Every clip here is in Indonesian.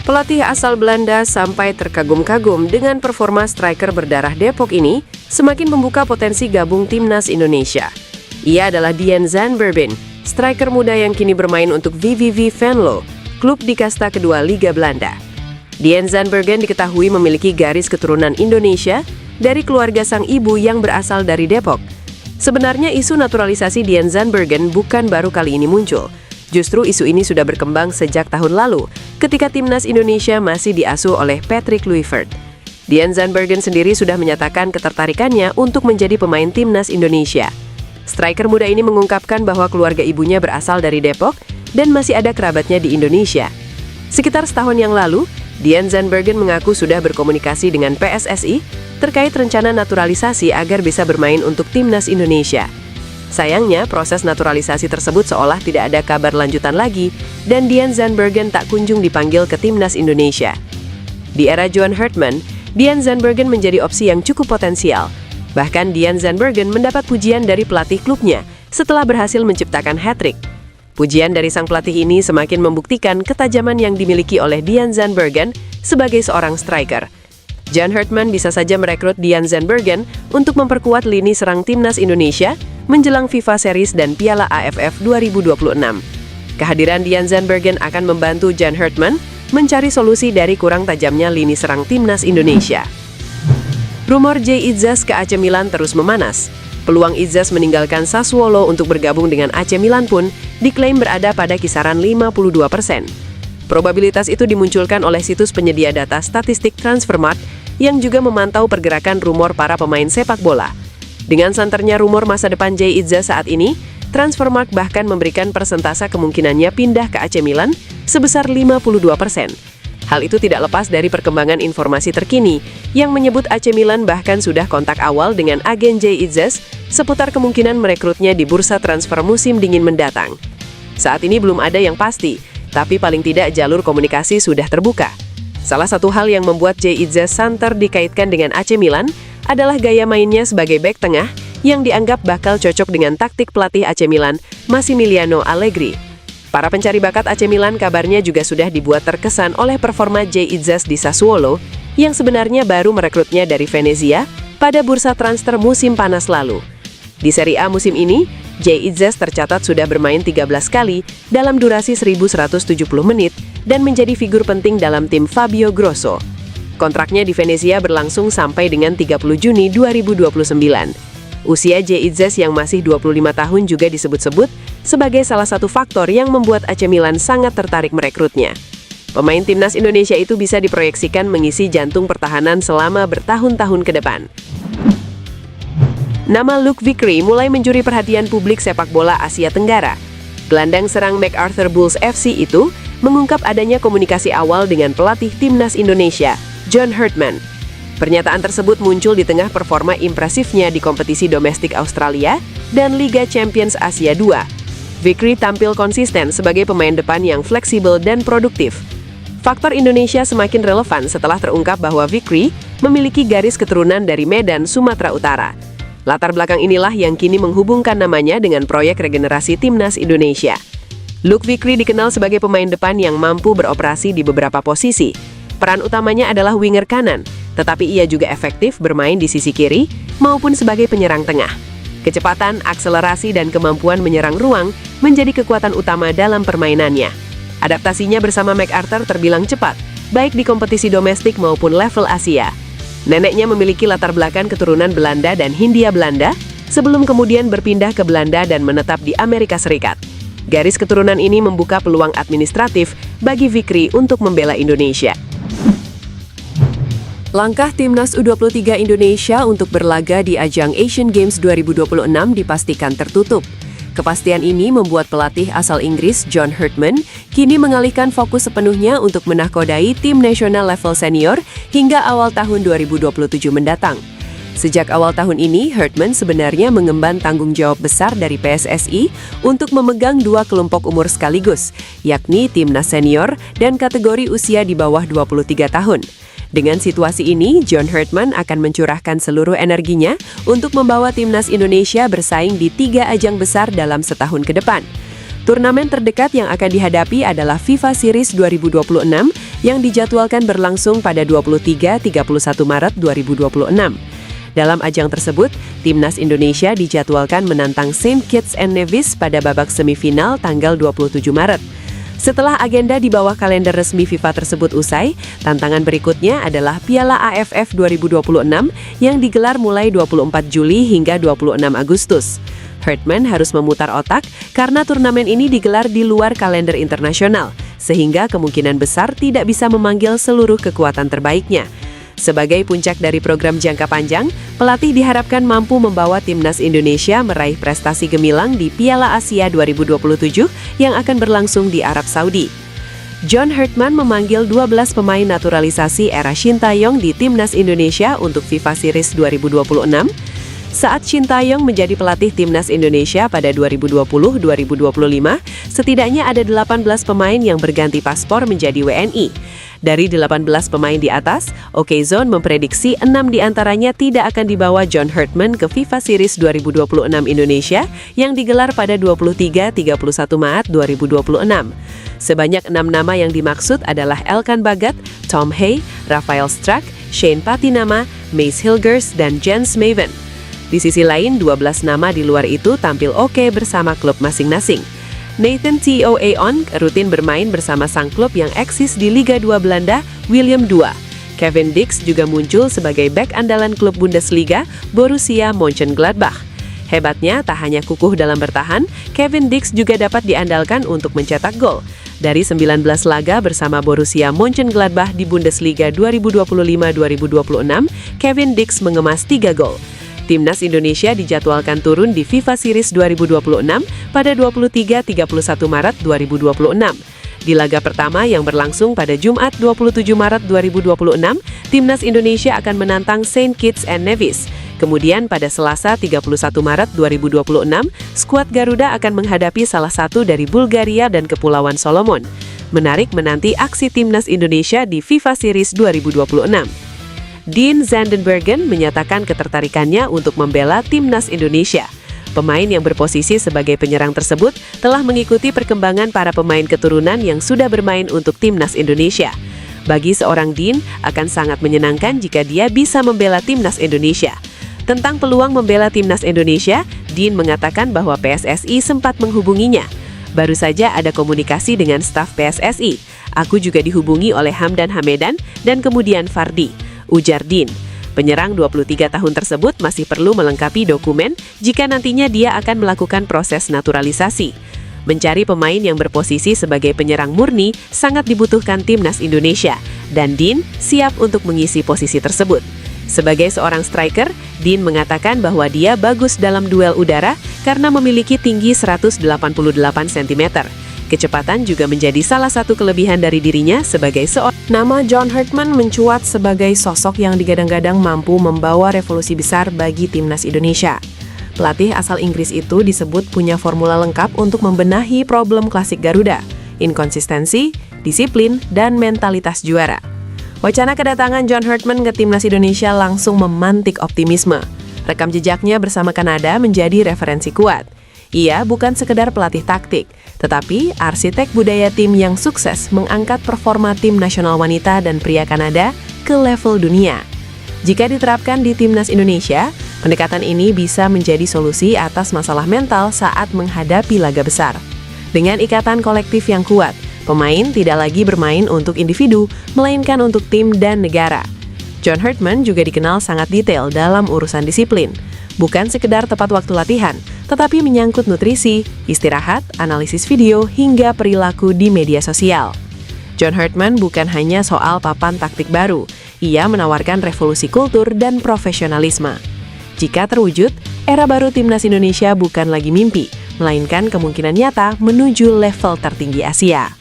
Pelatih asal Belanda sampai terkagum-kagum dengan performa striker berdarah Depok ini semakin membuka potensi gabung timnas Indonesia. Ia adalah Dian Zandbergen, striker muda yang kini bermain untuk VVV Venlo, klub di kasta kedua Liga Belanda. Dian Zandbergen diketahui memiliki garis keturunan Indonesia dari keluarga sang ibu yang berasal dari Depok. Sebenarnya isu naturalisasi Dian Zandbergen bukan baru kali ini muncul. Justru isu ini sudah berkembang sejak tahun lalu, ketika timnas Indonesia masih diasuh oleh Patrick Kluivert. Dian Zandbergen sendiri sudah menyatakan ketertarikannya untuk menjadi pemain timnas Indonesia. Striker muda ini mengungkapkan bahwa keluarga ibunya berasal dari Depok dan masih ada kerabatnya di Indonesia. Sekitar setahun yang lalu, Dian Zandbergen mengaku sudah berkomunikasi dengan PSSI terkait rencana naturalisasi agar bisa bermain untuk timnas Indonesia. Sayangnya, proses naturalisasi tersebut seolah tidak ada kabar lanjutan lagi dan Dian Zandbergen tak kunjung dipanggil ke timnas Indonesia. Di era Johan Hertman, Dian Zandbergen menjadi opsi yang cukup potensial. Bahkan Dian Zandbergen mendapat pujian dari pelatih klubnya setelah berhasil menciptakan hat-trick. Pujian dari sang pelatih ini semakin membuktikan ketajaman yang dimiliki oleh Dian Zandbergen sebagai seorang striker. Johan Hertman bisa saja merekrut Dian Zandbergen untuk memperkuat lini serang timnas Indonesia menjelang FIFA Series dan Piala AFF 2026. Kehadiran Dian Zandbergen akan membantu Johan Hertman mencari solusi dari kurang tajamnya lini serang timnas Indonesia. Rumor Jay Itzas ke AC Milan terus memanas. Peluang Itzas meninggalkan Sassuolo untuk bergabung dengan AC Milan pun diklaim berada pada kisaran 52%. Probabilitas itu dimunculkan oleh situs penyedia data statistik Transfermarkt yang juga memantau pergerakan rumor para pemain sepak bola. Dengan santernya rumor masa depan Jay Itzas saat ini, Transfermarkt bahkan memberikan persentase kemungkinannya pindah ke AC Milan sebesar 52%. Hal itu tidak lepas dari perkembangan informasi terkini yang menyebut AC Milan bahkan sudah kontak awal dengan agen Jay Itzas seputar kemungkinan merekrutnya di bursa transfer musim dingin mendatang. Saat ini belum ada yang pasti, tapi paling tidak jalur komunikasi sudah terbuka. Salah satu hal yang membuat Jay Itzas santer dikaitkan dengan AC Milan adalah gaya mainnya sebagai bek tengah yang dianggap bakal cocok dengan taktik pelatih AC Milan, Massimiliano Allegri. Para pencari bakat AC Milan kabarnya juga sudah dibuat terkesan oleh performa Jay Itzas di Sassuolo yang sebenarnya baru merekrutnya dari Venezia pada bursa transfer musim panas lalu. Di Serie A musim ini, Jay Itzas tercatat sudah bermain 13 kali dalam durasi 1.170 menit dan menjadi figur penting dalam tim Fabio Grosso. Kontraknya di Venezia berlangsung sampai dengan 30 Juni 2029. Usia Jay Itzas yang masih 25 tahun juga disebut-sebut sebagai salah satu faktor yang membuat AC Milan sangat tertarik merekrutnya. Pemain timnas Indonesia itu bisa diproyeksikan mengisi jantung pertahanan selama bertahun-tahun ke depan. Nama Luke Vickery mulai mencuri perhatian publik sepak bola Asia Tenggara. Gelandang serang MacArthur Bulls FC itu mengungkap adanya komunikasi awal dengan pelatih timnas Indonesia, Johan Hertman. Pernyataan tersebut muncul di tengah performa impresifnya di kompetisi domestik Australia dan Liga Champions Asia 2. Vickery tampil konsisten sebagai pemain depan yang fleksibel dan produktif. Faktor Indonesia semakin relevan setelah terungkap bahwa Vickery memiliki garis keturunan dari Medan, Sumatera Utara. Latar belakang inilah yang kini menghubungkan namanya dengan proyek regenerasi timnas Indonesia. Luke Vickery dikenal sebagai pemain depan yang mampu beroperasi di beberapa posisi. Peran utamanya adalah winger kanan, tetapi ia juga efektif bermain di sisi kiri maupun sebagai penyerang tengah. Kecepatan, akselerasi, dan kemampuan menyerang ruang menjadi kekuatan utama dalam permainannya. Adaptasinya bersama MacArthur terbilang cepat, baik di kompetisi domestik maupun level Asia. Neneknya memiliki latar belakang keturunan Belanda dan Hindia Belanda, sebelum kemudian berpindah ke Belanda dan menetap di Amerika Serikat. Garis keturunan ini membuka peluang administratif bagi Vickery untuk membela Indonesia. Langkah timnas U23 Indonesia untuk berlaga di ajang Asian Games 2026 dipastikan tertutup. Kepastian ini membuat pelatih asal Inggris Johan Hertman kini mengalihkan fokus sepenuhnya untuk menahkodai tim nasional level senior hingga awal tahun 2027 mendatang. Sejak awal tahun ini, Hertman sebenarnya mengemban tanggung jawab besar dari PSSI untuk memegang dua kelompok umur sekaligus, yakni timnas senior dan kategori usia di bawah 23 tahun. Dengan situasi ini, Johan Hertman akan mencurahkan seluruh energinya untuk membawa timnas Indonesia bersaing di 3 ajang besar dalam setahun ke depan. Turnamen terdekat yang akan dihadapi adalah FIFA Series 2026 yang dijadwalkan berlangsung pada 23-31 Maret 2026. Dalam ajang tersebut, Timnas Indonesia dijadwalkan menantang Saint Kitts and Nevis pada babak semifinal tanggal 27 Maret. Setelah agenda di bawah kalender resmi FIFA tersebut usai, tantangan berikutnya adalah Piala AFF 2026 yang digelar mulai 24 Juli hingga 26 Agustus. Hartman harus memutar otak karena turnamen ini digelar di luar kalender internasional, sehingga kemungkinan besar tidak bisa memanggil seluruh kekuatan terbaiknya. Sebagai puncak dari program jangka panjang, pelatih diharapkan mampu membawa Timnas Indonesia meraih prestasi gemilang di Piala Asia 2027 yang akan berlangsung di Arab Saudi. John Hartman memanggil 12 pemain naturalisasi era Shin Tae-yong di Timnas Indonesia untuk FIFA Series 2026. Saat Shin Tae-yong menjadi pelatih Timnas Indonesia pada 2020-2025, setidaknya ada 18 pemain yang berganti paspor menjadi WNI. Dari 18 pemain di atas, Okezone memprediksi 6 diantaranya tidak akan dibawa John Hartman ke FIFA Series 2026 Indonesia yang digelar pada 23-31 Maret 2026. Sebanyak 6 nama yang dimaksud adalah Elkan Bagat, Tom Hay, Rafael Struijk, Shane Patinama, Mace Hilgers, dan Jens Maven. Di sisi lain, 12 nama di luar itu tampil oke bersama klub masing-masing. Nathan Toaon rutin bermain bersama sang klub yang eksis di Liga 2 Belanda, Willem II. Kevin Dix juga muncul sebagai bek andalan klub Bundesliga, Borussia Mönchengladbach. Hebatnya, tak hanya kukuh dalam bertahan, Kevin Dix juga dapat diandalkan untuk mencetak gol. Dari 19 laga bersama Borussia Mönchengladbach di Bundesliga 2025-2026, Kevin Dix mengemas 3 gol. Timnas Indonesia dijadwalkan turun di FIFA Series 2026 pada 23-31 Maret 2026. Di laga pertama yang berlangsung pada Jumat 27 Maret 2026, Timnas Indonesia akan menantang Saint Kitts and Nevis. Kemudian pada Selasa 31 Maret 2026, skuad Garuda akan menghadapi salah satu dari Bulgaria dan Kepulauan Solomon. Menarik menanti aksi Timnas Indonesia di FIFA Series 2026. Dean Zandenbergen menyatakan ketertarikannya untuk membela Timnas Indonesia. Pemain yang berposisi sebagai penyerang tersebut telah mengikuti perkembangan para pemain keturunan yang sudah bermain untuk Timnas Indonesia. Bagi seorang Dean, akan sangat menyenangkan jika dia bisa membela Timnas Indonesia. Tentang peluang membela Timnas Indonesia, Dean mengatakan bahwa PSSI sempat menghubunginya. Baru saja ada komunikasi dengan staf PSSI. Aku juga dihubungi oleh Hamdan Hamedan dan kemudian Fardi, ujar Dean. Penyerang 23 tahun tersebut masih perlu melengkapi dokumen jika nantinya dia akan melakukan proses naturalisasi. Mencari pemain yang berposisi sebagai penyerang murni sangat dibutuhkan Timnas Indonesia, dan Dean siap untuk mengisi posisi tersebut. Sebagai seorang striker, Dean mengatakan bahwa dia bagus dalam duel udara karena memiliki tinggi 188 cm. Kecepatan juga menjadi salah satu kelebihan dari dirinya sebagai seorang. Nama John Hartman mencuat sebagai sosok yang digadang-gadang mampu membawa revolusi besar bagi Timnas Indonesia. Pelatih asal Inggris itu disebut punya formula lengkap untuk membenahi problem klasik Garuda, inkonsistensi, disiplin, dan mentalitas juara. Wacana kedatangan John Hartman ke Timnas Indonesia langsung memantik optimisme. Rekam jejaknya bersama Kanada menjadi referensi kuat. Ia bukan sekedar pelatih taktik, tetapi arsitek budaya tim yang sukses mengangkat performa tim nasional wanita dan pria Kanada ke level dunia. Jika diterapkan di Timnas Indonesia, pendekatan ini bisa menjadi solusi atas masalah mental saat menghadapi laga besar. Dengan ikatan kolektif yang kuat, pemain tidak lagi bermain untuk individu, melainkan untuk tim dan negara. John Hartman juga dikenal sangat detail dalam urusan disiplin. Bukan sekedar tepat waktu latihan, tetapi menyangkut nutrisi, istirahat, analisis video, hingga perilaku di media sosial. John Hartman bukan hanya soal papan taktik baru, ia menawarkan revolusi kultur dan profesionalisme. Jika terwujud, era baru Timnas Indonesia bukan lagi mimpi, melainkan kemungkinan nyata menuju level tertinggi Asia.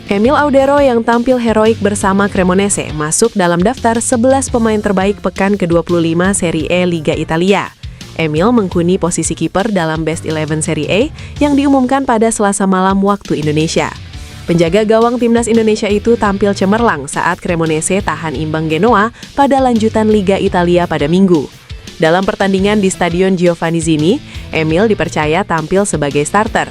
Emil Audero yang tampil heroik bersama Cremonese masuk dalam daftar 11 pemain terbaik pekan ke-25 Serie A Liga Italia. Emil menghuni posisi kiper dalam Best 11 Serie A yang diumumkan pada Selasa malam waktu Indonesia. Penjaga gawang Timnas Indonesia itu tampil cemerlang saat Cremonese tahan imbang Genoa pada lanjutan Liga Italia pada Minggu. Dalam pertandingan di Stadion Giovanni Zini, Emil dipercaya tampil sebagai starter.